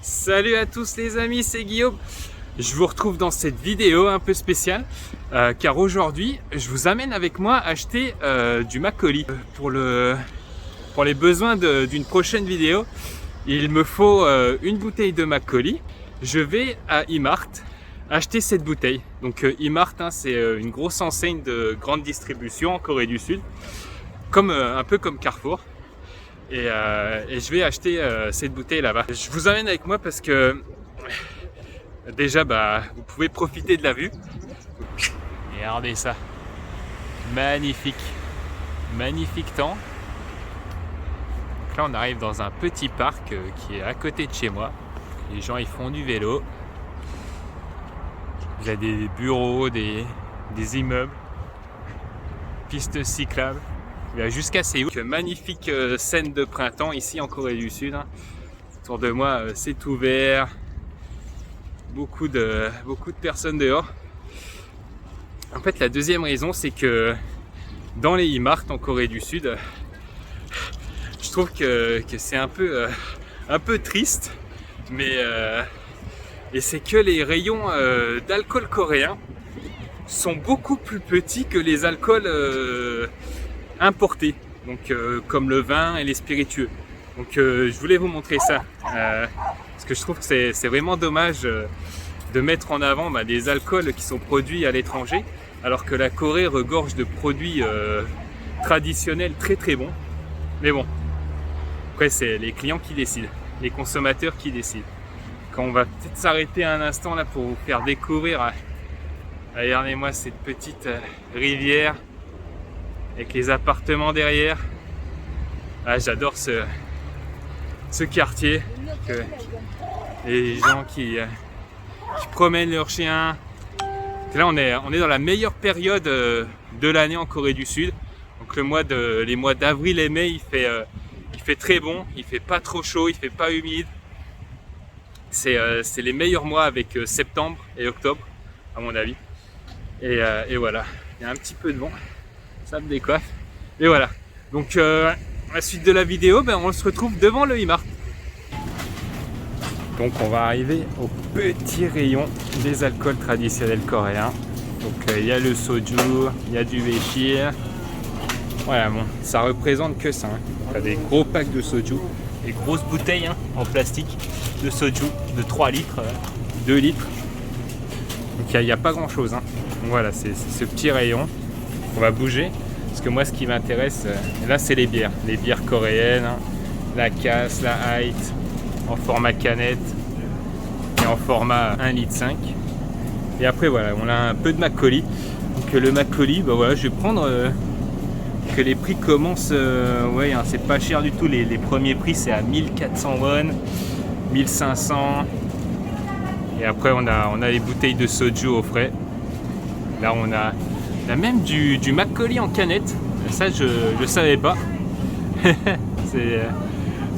Salut à tous les amis, c'est Guillaume. Je vous retrouve dans cette vidéo un peu spéciale car aujourd'hui je vous amène avec moi acheter du Makgeolli. Pour les besoins d'une prochaine vidéo, il me faut une bouteille de Makgeolli. Je vais à Imart acheter cette bouteille. Donc Imart, c'est une grosse enseigne de grande distribution en Corée du Sud, un peu comme Carrefour. Et je vais acheter cette bouteille là-bas. Je vous emmène avec moi parce que déjà vous pouvez profiter de la vue. Et regardez ça, magnifique, magnifique temps. Donc là on arrive dans un petit parc qui est à côté de chez moi. Les gens ils font du vélo. Il y a des bureaux, des immeubles, pistes cyclables. Il y a jusqu'à Séoul. Magnifique scène de printemps ici en Corée du Sud. Autour de moi, c'est ouvert. Beaucoup de personnes dehors. En fait, la deuxième raison, c'est que dans les Imart en Corée du Sud, je trouve que c'est un peu triste. Et c'est que les rayons d'alcool coréen sont beaucoup plus petits que les alcools importés, donc comme le vin et les spiritueux. Donc je voulais vous montrer ça parce que je trouve que c'est vraiment dommage de mettre en avant des alcools qui sont produits à l'étranger, alors que la Corée regorge de produits traditionnels très très bons. Mais bon, après c'est les clients qui décident, les consommateurs qui décident. Quand on va peut-être s'arrêter un instant là pour vous faire découvrir, regardez-moi cette petite rivière avec les appartements derrière. J'adore ce quartier, les gens qui promènent leurs chiens. Et là on est dans la meilleure période de l'année en Corée du Sud. Donc les mois d'avril et mai, il fait très bon, il fait pas trop chaud, il fait pas humide. C'est les meilleurs mois avec septembre et octobre à mon avis. Et voilà, il y a un petit peu de vent. Ça me décoiffe. Et voilà. Donc la suite de la vidéo, on se retrouve devant le Imart. Donc on va arriver au petit rayon des alcools traditionnels coréens. Donc il y a le soju, il y a du véchir. Voilà, bon, ça représente que ça. On a des gros packs de soju, des grosses bouteilles en plastique de soju de 3 litres, 2 litres. Donc il n'y a pas grand chose. Donc voilà, c'est ce petit rayon. On va bouger, parce que moi ce qui m'intéresse, là c'est les bières coréennes, la casse, la height, en format canette et en format 1,5 litre. Et après voilà, on a un peu de Makgeolli. Donc le Makgeolli, voilà, je vais prendre que les prix commencent, c'est pas cher du tout, les premiers prix c'est à 1400 won, 1500. Et après on a les bouteilles de soju au frais. Là on a même du Makgeolli en canette, ça je savais pas. C'est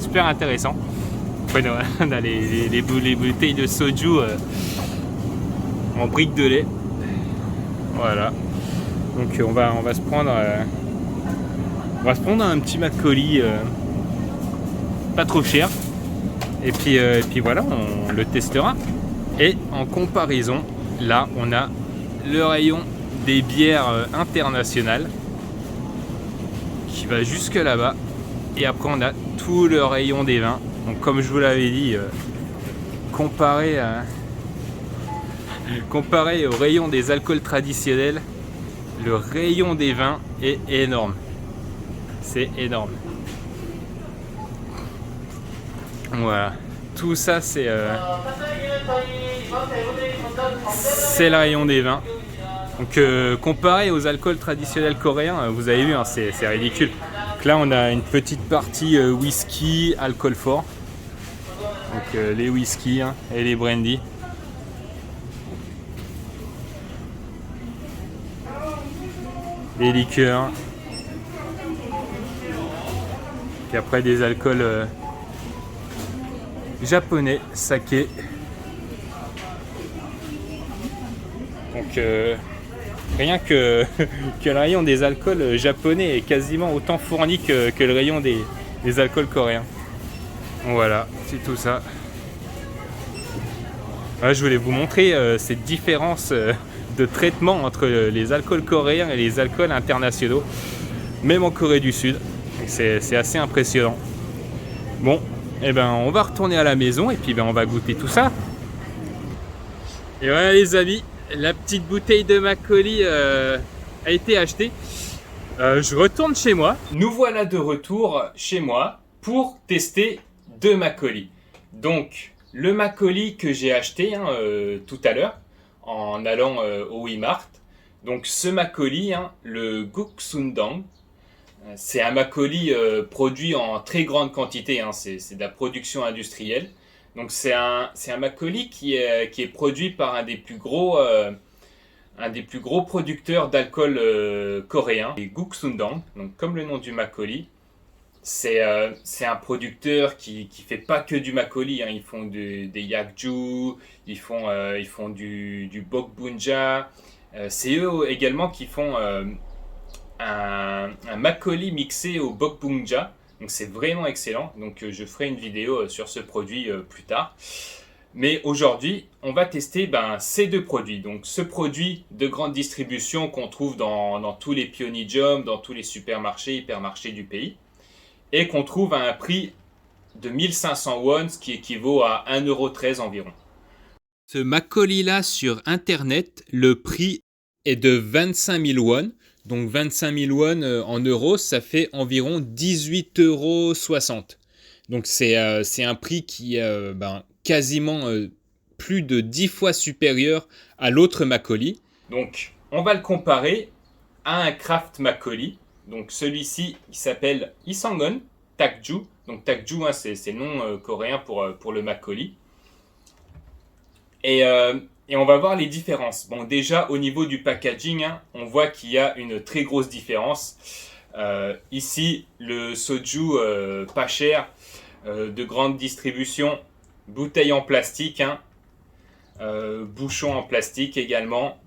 super intéressant. Après on a les bouteilles de soju en briques de lait. Voilà. Donc on va se prendre un petit Makgeolli pas trop cher. Et puis voilà, on le testera. Et en comparaison, là on a le rayon des bières internationales qui va jusque là-bas, et après on a tout le rayon des vins. Donc comme je vous l'avais dit, comparé au rayon des alcools traditionnels, le rayon des vins est énorme. C'est énorme. Voilà, tout ça c'est le rayon des vins. Donc comparé aux alcools traditionnels coréens, vous avez vu, c'est ridicule. Donc là on a une petite partie whisky, alcool fort. Donc les whisky et les brandy. Les liqueurs. Puis après des alcools japonais, saké. Donc rien que le rayon des alcools japonais est quasiment autant fourni que le rayon des alcools coréens. Voilà, c'est tout ça. Ouais, je voulais vous montrer cette différence de traitement entre les alcools coréens et les alcools internationaux, même en Corée du Sud. C'est assez impressionnant. Bon, eh ben, on va retourner à la maison et puis ben, on va goûter tout ça. Et voilà les amis, la petite bouteille de Makgeolli a été achetée. Je retourne chez moi. Nous voilà de retour chez moi pour tester deux Makgeolli. Donc, le Makgeolli que j'ai acheté tout à l'heure en allant au Wimart. Donc, ce Makgeolli, le Goksundang, c'est un Makgeolli produit en très grande quantité. C'est de la production industrielle. Donc, c'est un Makgeolli qui est produit par un des plus gros producteurs d'alcool coréen, les Goksundang, donc comme le nom du Makgeolli. C'est un producteur qui fait pas que du Makgeolli. Ils font des Yakju, ils font du Bokbunja. C'est eux également qui font un Makgeolli mixé au Bokbunja. Donc c'est vraiment excellent. Donc je ferai une vidéo sur ce produit plus tard. Mais aujourd'hui, on va tester ces deux produits. Donc ce produit de grande distribution qu'on trouve dans tous les Pyeonijum, dans tous les supermarchés, hypermarchés du pays. Et qu'on trouve à un prix de 1500 won, ce qui équivaut à 1,13 € environ. Ce Makgeolli là sur internet, le prix est de 25 000 won. Donc 25 000 won en euros, ça fait environ 18,60 €. Donc c'est un prix qui est quasiment plus de 10 fois supérieur à l'autre Makgeolli. Donc on va le comparer à un Craft Makgeolli. Donc celui-ci, il s'appelle Isangon Takju. Donc Takju, c'est le nom coréen pour le Makgeolli. Et on va voir les différences. Bon, déjà au niveau du packaging, on voit qu'il y a une très grosse différence. Ici, le soju pas cher, de grande distribution, bouteille en plastique, bouchon en plastique également.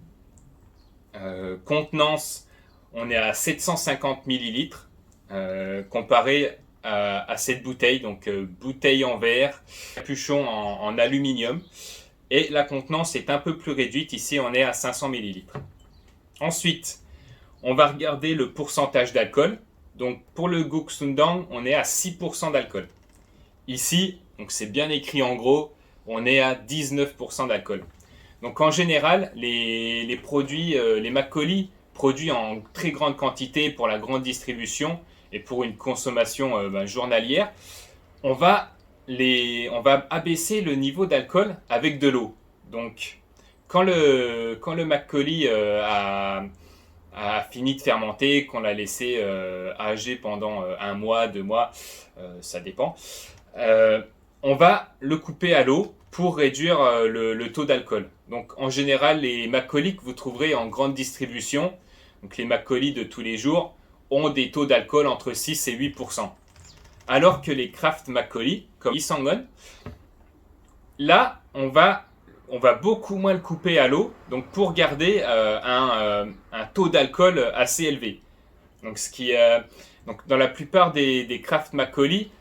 Contenance, on est à 750 ml comparé à cette bouteille, donc bouteille en verre, capuchon en aluminium. Et la contenance est un peu plus réduite, ici on est à 500 ml. Ensuite, on va regarder le pourcentage d'alcool. Donc pour le Goksundang, on est à 6% d'alcool. Ici, donc c'est bien écrit en gros, on est à 19% d'alcool. Donc en général, les produits, les Makgeolli produits en très grande quantité pour la grande distribution et pour une consommation journalière, on va abaisser le niveau d'alcool avec de l'eau. Donc quand le Makgeolli a fini de fermenter, qu'on l'a laissé âger pendant 1 mois, 2 mois, ça dépend, on va le couper à l'eau pour réduire le taux d'alcool. Donc en général, les Makgeolli que vous trouverez en grande distribution, donc les Makgeolli de tous les jours, ont des taux d'alcool entre 6 et 8%. Alors que les Craft Makgeolli, comme Isangon, là, on va beaucoup moins le couper à l'eau, donc pour garder un taux d'alcool assez élevé. Donc, donc dans la plupart des Craft Makgeolli,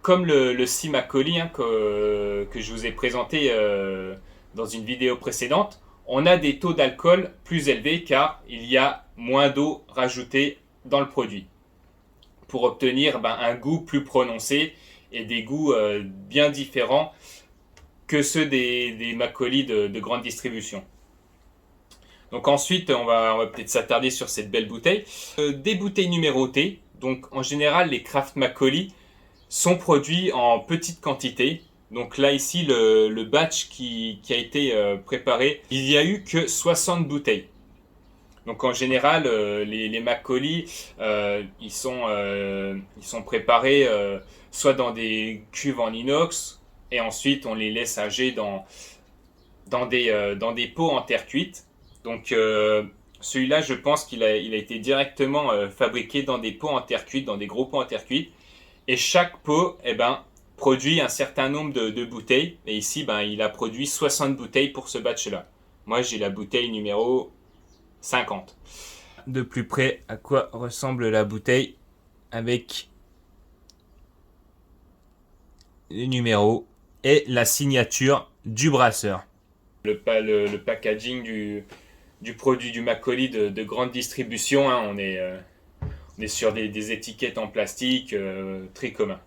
comme le Sea Makgeolli que je vous ai présenté dans une vidéo précédente, on a des taux d'alcool plus élevés car il y a moins d'eau rajoutée dans le produit pour obtenir un goût plus prononcé et des goûts bien différents que ceux des Makgeolli de grande distribution. Donc ensuite, on va peut-être s'attarder sur cette belle bouteille. Des bouteilles numérotées. Donc en général, les Craft Makgeolli sont produits en petite quantité. Donc là, ici, le batch qui a été préparé, il n'y a eu que 60 bouteilles. Donc en général, les Makgeolli, ils sont préparés soit dans des cuves en inox, et ensuite on les laisse âger dans des pots en terre cuite. Donc celui-là, je pense qu'il a été directement fabriqué dans des pots en terre cuite, dans des gros pots en terre cuite. Et chaque pot produit un certain nombre de bouteilles. Et ici, il a produit 60 bouteilles pour ce batch-là. Moi, j'ai la bouteille numéro 50. De plus près, à quoi ressemble la bouteille avec les numéros et la signature du brasseur. Le packaging du produit du Macaulay de grande distribution, hein, on est sur des étiquettes en plastique très communs.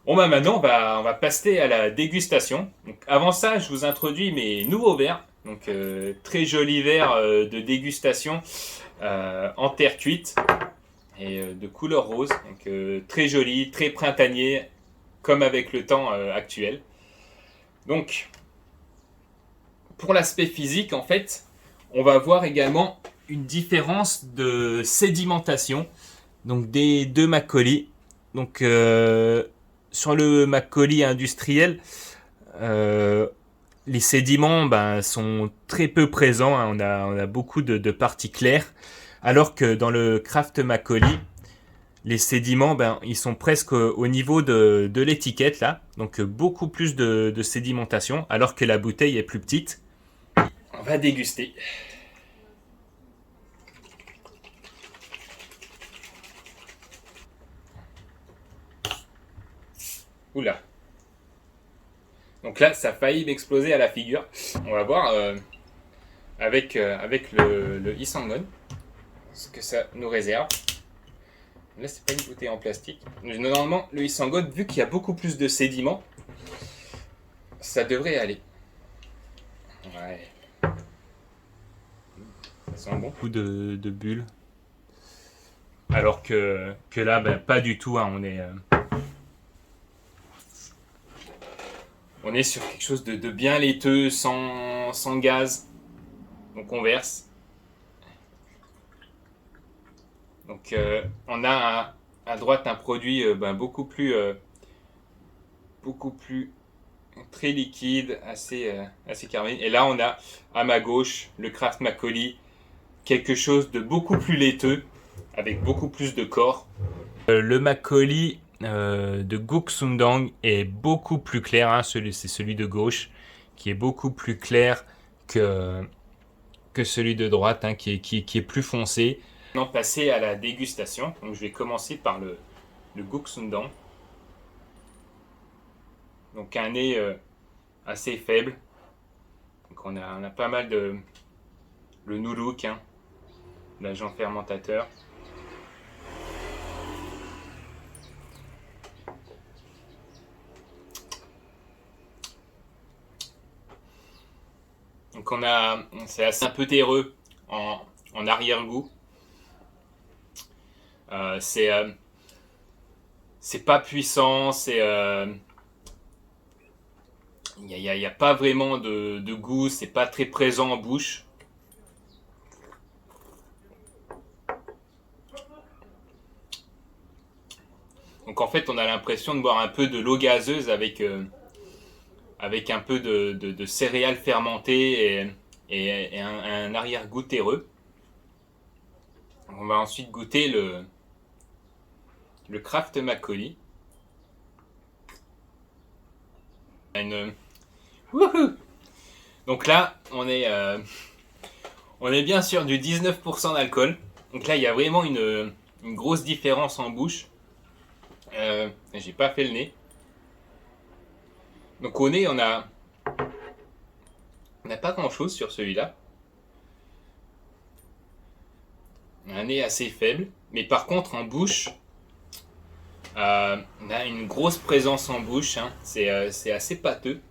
Bon bah maintenant on va passer à la dégustation. Donc, avant ça, je vous introduis mes nouveaux verres. Donc très joli verre de dégustation en terre cuite et de couleur rose. Donc très joli, très printanier, comme avec le temps actuel. Donc pour l'aspect physique, en fait, on va voir également une différence de sédimentation donc des deux Macaulay. Donc sur le Macaulay industriel, les sédiments sont très peu présents, hein. On a beaucoup de parties claires, alors que dans le Craft Macaulay, les sédiments ils sont presque au niveau de l'étiquette là, donc beaucoup plus de sédimentation, alors que la bouteille est plus petite. On va déguster. Oula. Donc là, ça a failli m'exploser à la figure. On va voir avec le Isangon ce que ça nous réserve. Là, c'est pas une bouteille en plastique. Normalement, le Isangon, vu qu'il y a beaucoup plus de sédiments, ça devrait aller. Ouais. Ça sent bon. Beaucoup de bulles. Alors que là, pas du tout. Hein, on est sur quelque chose de bien laiteux, sans gaz. Donc on verse. Donc on a à droite un produit beaucoup plus très liquide, assez carboné. Et là on a à ma gauche le Craft Macaulay, quelque chose de beaucoup plus laiteux, avec beaucoup plus de corps. Le Macaulay de Guk Sundang est beaucoup plus clair, hein, c'est celui de gauche qui est beaucoup plus clair que celui de droite, hein, qui est plus foncé. Maintenant passer à la dégustation, donc je vais commencer par le Guk Sundang. Donc un nez assez faible, donc on a pas mal de le Nuluk, hein, l'agent fermentateur. Donc c'est assez un peu terreux en arrière-goût. C'est pas puissant, il n'y a pas vraiment de goût, c'est pas très présent en bouche. Donc en fait on a l'impression de boire un peu de l'eau gazeuse avec un peu de céréales fermentées et un arrière-goût terreux. On va ensuite goûter le Craft Macaulay. Donc là, on est bien sûr du 19% d'alcool. Donc là, il y a vraiment une grosse différence en bouche. J'ai pas fait le nez. Donc au nez, on n'a pas grand chose sur celui-là. Un nez assez faible. Mais par contre, en bouche, on a une grosse présence en bouche. Hein. C'est assez pâteux.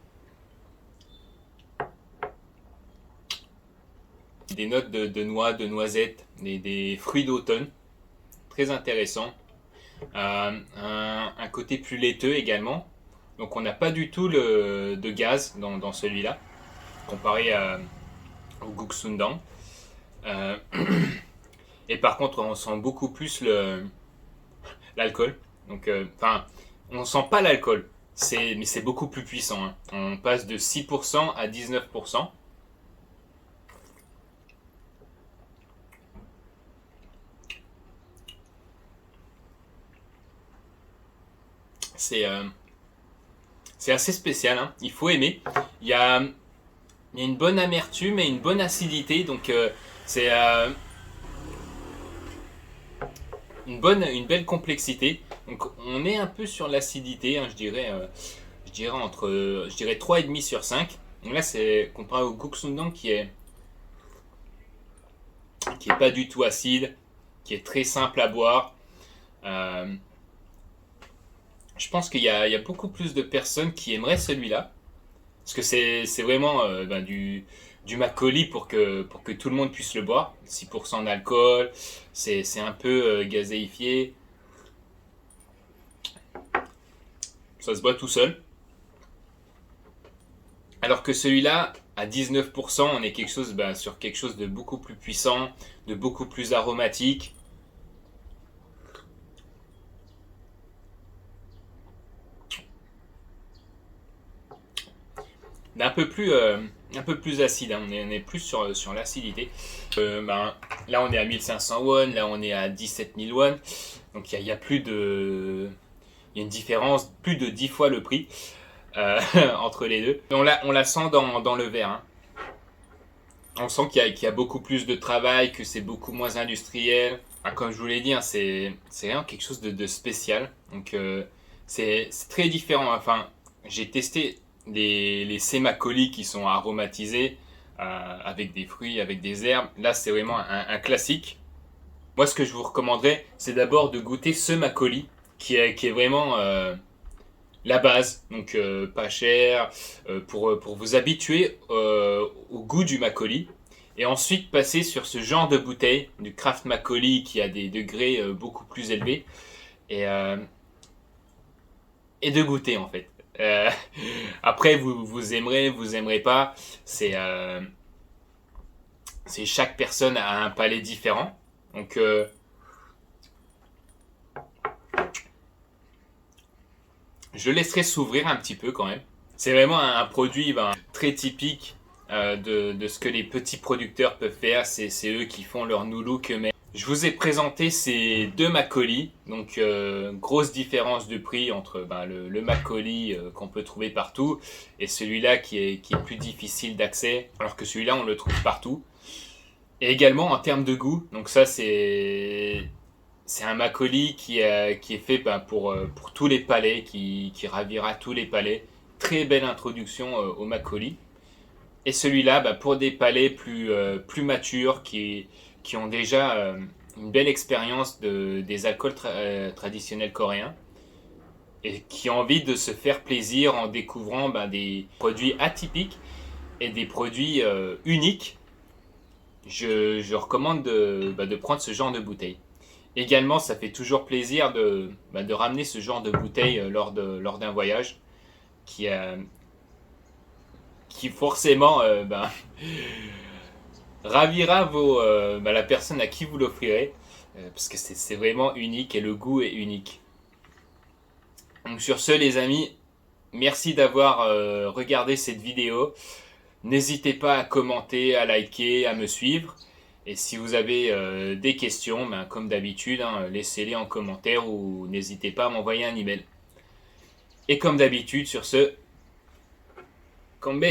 Des notes de noix, de noisettes, des fruits d'automne. Très intéressant. Un côté plus laiteux également. Donc on n'a pas du tout de gaz dans celui-là, comparé au Guk Sundang. Et par contre on sent beaucoup plus l'alcool. Donc on sent pas l'alcool, mais c'est beaucoup plus puissant. Hein. On passe de 6% à 19%. C'est assez spécial, hein. Il faut aimer. Il y a une bonne amertume et une bonne acidité, donc c'est une belle complexité. Donc on est un peu sur l'acidité, hein, je dirais entre 3,5 sur 5. Donc là, c'est comparé au Guksundan qui est pas du tout acide, qui est très simple à boire. Euh, je pense qu'il y a beaucoup plus de personnes qui aimeraient celui-là. Parce que c'est vraiment du Makgeolli pour que tout le monde puisse le boire. 6% d'alcool, c'est un peu gazéifié. Ça se boit tout seul. Alors que celui-là, à 19%, on est sur quelque chose de beaucoup plus puissant, de beaucoup plus aromatique. Un peu plus acide, hein. On est plus sur l'acidité. Là, on est à 1500 won, là, on est à 17 000 won. Donc, il y a plus de. Il y a une différence, plus de 10 fois le prix entre les deux. On la sent dans le verre, hein. On sent qu'il y a beaucoup plus de travail, que c'est beaucoup moins industriel. Comme je vous l'ai dit, hein, c'est vraiment quelque chose de spécial. Donc, c'est très différent. Enfin, j'ai testé les sémacolis qui sont aromatisés avec des fruits, avec des herbes. Là, c'est vraiment un classique. Moi, ce que je vous recommanderais, c'est d'abord de goûter ce makgeolli qui est vraiment la base, donc pas cher, pour vous habituer au goût du makgeolli. Et ensuite passer sur ce genre de bouteille, du craft makgeolli qui a des degrés beaucoup plus élevés. Et, euh, et de goûter en fait. Euh, Après, vous aimerez, vous aimerez pas. C'est chaque personne a un palais différent. Donc, je laisserai s'ouvrir un petit peu quand même. C'est vraiment un produit très typique de ce que les petits producteurs peuvent faire. C'est eux qui font leur new look eux-mêmes. Je vous ai présenté ces deux makgeolli, donc grosse différence de prix entre le makgeolli qu'on peut trouver partout et celui-là qui est plus difficile d'accès, alors que celui-là on le trouve partout. Et également en termes de goût, donc ça c'est un makgeolli qui est fait pour tous les palais, qui ravira tous les palais. Très belle introduction au makgeolli. Et celui-là, pour des palais plus matures, qui ont déjà une belle expérience des alcools traditionnels coréens, et qui ont envie de se faire plaisir en découvrant des produits atypiques et des produits uniques, je recommande de prendre ce genre de bouteille. Également, ça fait toujours plaisir de ramener ce genre de bouteille lors d'un voyage qui, euh, qui forcément ravira la personne à qui vous l'offrirez parce que c'est vraiment unique et le goût est unique. Donc sur ce les amis, merci d'avoir regardé cette vidéo. N'hésitez pas à commenter, à liker, à me suivre. Et si vous avez des questions, comme d'habitude, hein, laissez-les en commentaire ou n'hésitez pas à m'envoyer un email. Et comme d'habitude, sur ce, Kombe!